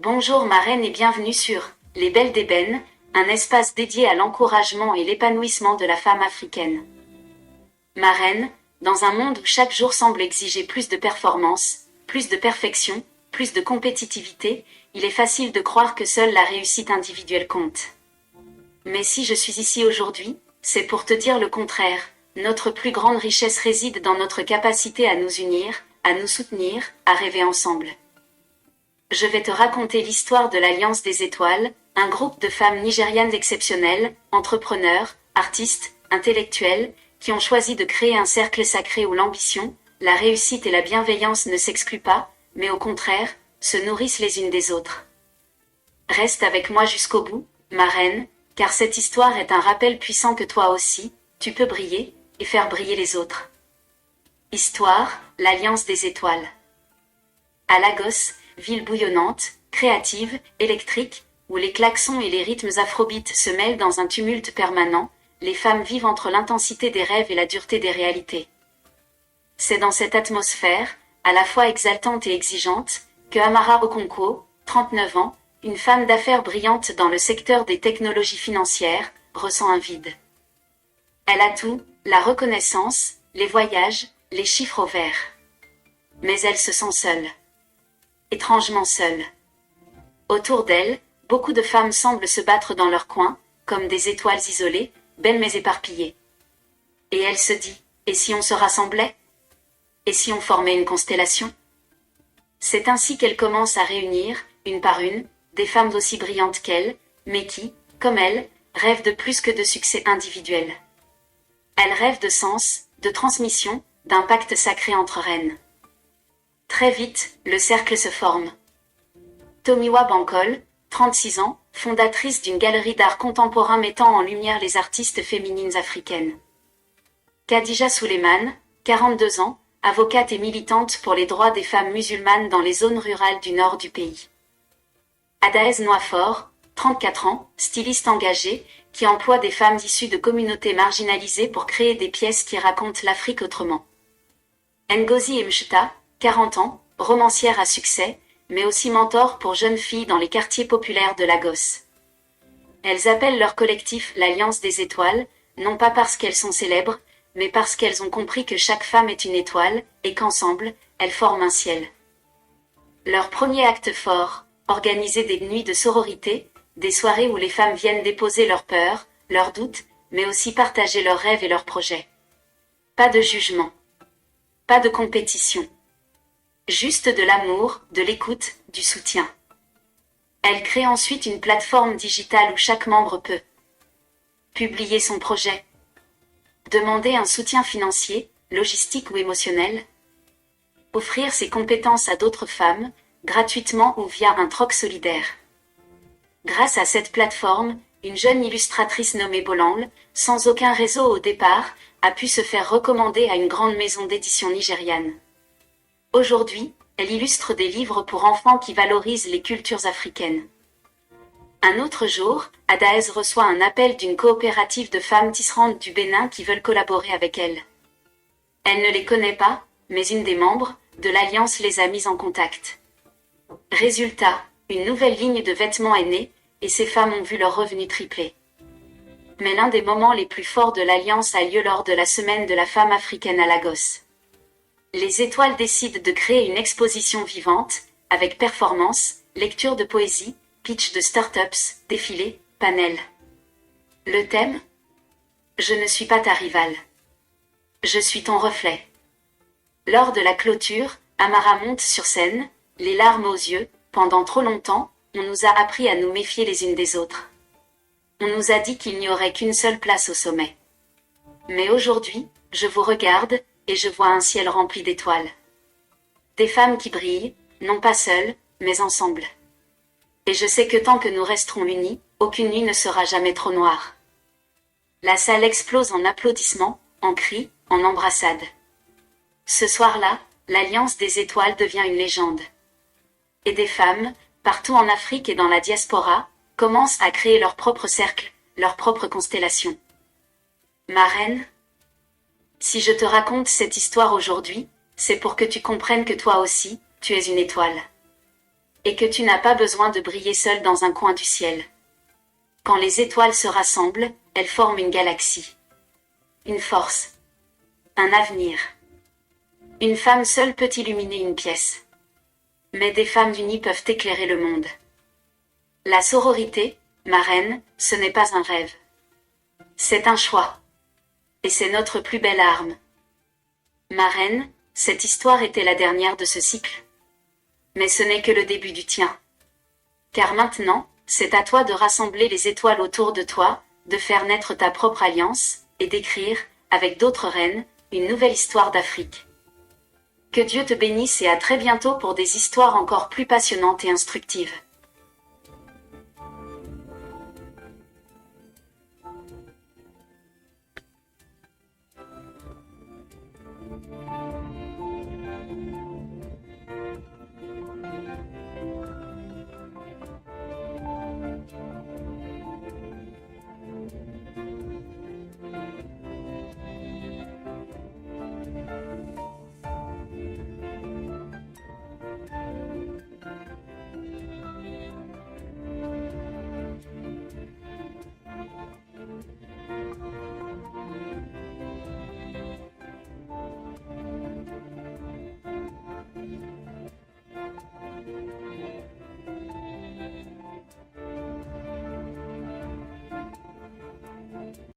Bonjour ma reine et bienvenue sur Les Belles d'Ébène, un espace dédié à l'encouragement et l'épanouissement de la femme africaine. Ma reine, dans un monde où chaque jour semble exiger plus de performance, plus de perfection, plus de compétitivité, il est facile de croire que seule la réussite individuelle compte. Mais si je suis ici aujourd'hui, c'est pour te dire le contraire. Notre plus grande richesse réside dans notre capacité à nous unir, à nous soutenir, à rêver ensemble. Je vais te raconter l'histoire de l'Alliance des Étoiles, un groupe de femmes nigérianes exceptionnelles, entrepreneurs, artistes, intellectuelles, qui ont choisi de créer un cercle sacré où l'ambition, la réussite et la bienveillance ne s'excluent pas, mais au contraire, se nourrissent les unes des autres. Reste avec moi jusqu'au bout, ma reine, car cette histoire est un rappel puissant que toi aussi, tu peux briller, et faire briller les autres. Histoire, l'Alliance des Étoiles. À Lagos, ville bouillonnante, créative, électrique, où les klaxons et les rythmes afrobeats se mêlent dans un tumulte permanent, les femmes vivent entre l'intensité des rêves et la dureté des réalités. C'est dans cette atmosphère, à la fois exaltante et exigeante, que Amara Okonkwo, 39 ans, une femme d'affaires brillante dans le secteur des technologies financières, ressent un vide. Elle a tout, la reconnaissance, les voyages, les chiffres au vert. Mais elle se sent seule. Étrangement seule. Autour d'elle, beaucoup de femmes semblent se battre dans leur coin, comme des étoiles isolées, belles mais éparpillées. Et elle se dit, et si on se rassemblait? Et si on formait une constellation? C'est ainsi qu'elle commence à réunir, une par une, des femmes aussi brillantes qu'elle, mais qui, comme elle, rêvent de plus que de succès individuel. Elle rêve de sens, de transmission, d'un pacte sacré entre reines. Très vite, le cercle se forme. Tomiwa Bankole, 36 ans, fondatrice d'une galerie d'art contemporain mettant en lumière les artistes féminines africaines. Khadija Souleymane, 42 ans, avocate et militante pour les droits des femmes musulmanes dans les zones rurales du nord du pays. Adaez Noafor, 34 ans, styliste engagée, qui emploie des femmes issues de communautés marginalisées pour créer des pièces qui racontent l'Afrique autrement. Ngozi Mcheta, 40 ans, romancière à succès, mais aussi mentor pour jeunes filles dans les quartiers populaires de Lagos. Elles appellent leur collectif l'Alliance des Étoiles, non pas parce qu'elles sont célèbres, mais parce qu'elles ont compris que chaque femme est une étoile, et qu'ensemble, elles forment un ciel. Leur premier acte fort, organiser des nuits de sororité, des soirées où les femmes viennent déposer leurs peurs, leurs doutes, mais aussi partager leurs rêves et leurs projets. Pas de jugement. Pas de compétition. Juste de l'amour, de l'écoute, du soutien. Elle crée ensuite une plateforme digitale où chaque membre peut publier son projet, demander un soutien financier, logistique ou émotionnel, offrir ses compétences à d'autres femmes, gratuitement ou via un troc solidaire. Grâce à cette plateforme, une jeune illustratrice nommée Bolangle, sans aucun réseau au départ, a pu se faire recommander à une grande maison d'édition nigériane. Aujourd'hui, elle illustre des livres pour enfants qui valorisent les cultures africaines. Un autre jour, Adaez reçoit un appel d'une coopérative de femmes tisserandes du Bénin qui veulent collaborer avec elle. Elle ne les connaît pas, mais une des membres de l'Alliance les a mises en contact. Résultat, une nouvelle ligne de vêtements est née, et ces femmes ont vu leur revenu tripler. Mais l'un des moments les plus forts de l'Alliance a lieu lors de la semaine de la femme africaine à Lagos. Les étoiles décident de créer une exposition vivante, avec performance, lecture de poésie, pitch de start-ups, défilé, panel. Le thème? Je ne suis pas ta rivale. Je suis ton reflet. Lors de la clôture, Amara monte sur scène, les larmes aux yeux. Pendant trop longtemps, on nous a appris à nous méfier les unes des autres. On nous a dit qu'il n'y aurait qu'une seule place au sommet. Mais aujourd'hui, je vous regarde, et je vois un ciel rempli d'étoiles. Des femmes qui brillent, non pas seules, mais ensemble. Et je sais que tant que nous resterons unis, aucune nuit ne sera jamais trop noire. La salle explose en applaudissements, en cris, en embrassades. Ce soir-là, l'Alliance des Étoiles devient une légende. Et des femmes, partout en Afrique et dans la diaspora, commencent à créer leur propre cercle, leur propre constellation. Ma reine, si je te raconte cette histoire aujourd'hui, c'est pour que tu comprennes que toi aussi, tu es une étoile. Et que tu n'as pas besoin de briller seul dans un coin du ciel. Quand les étoiles se rassemblent, elles forment une galaxie. Une force. Un avenir. Une femme seule peut illuminer une pièce. Mais des femmes unies peuvent éclairer le monde. La sororité, ma reine, ce n'est pas un rêve. C'est un choix. Et c'est notre plus belle arme. Ma reine, cette histoire était la dernière de ce cycle. Mais ce n'est que le début du tien. Car maintenant, c'est à toi de rassembler les étoiles autour de toi, de faire naître ta propre alliance, et d'écrire, avec d'autres reines, une nouvelle histoire d'Afrique. Que Dieu te bénisse et à très bientôt pour des histoires encore plus passionnantes et instructives.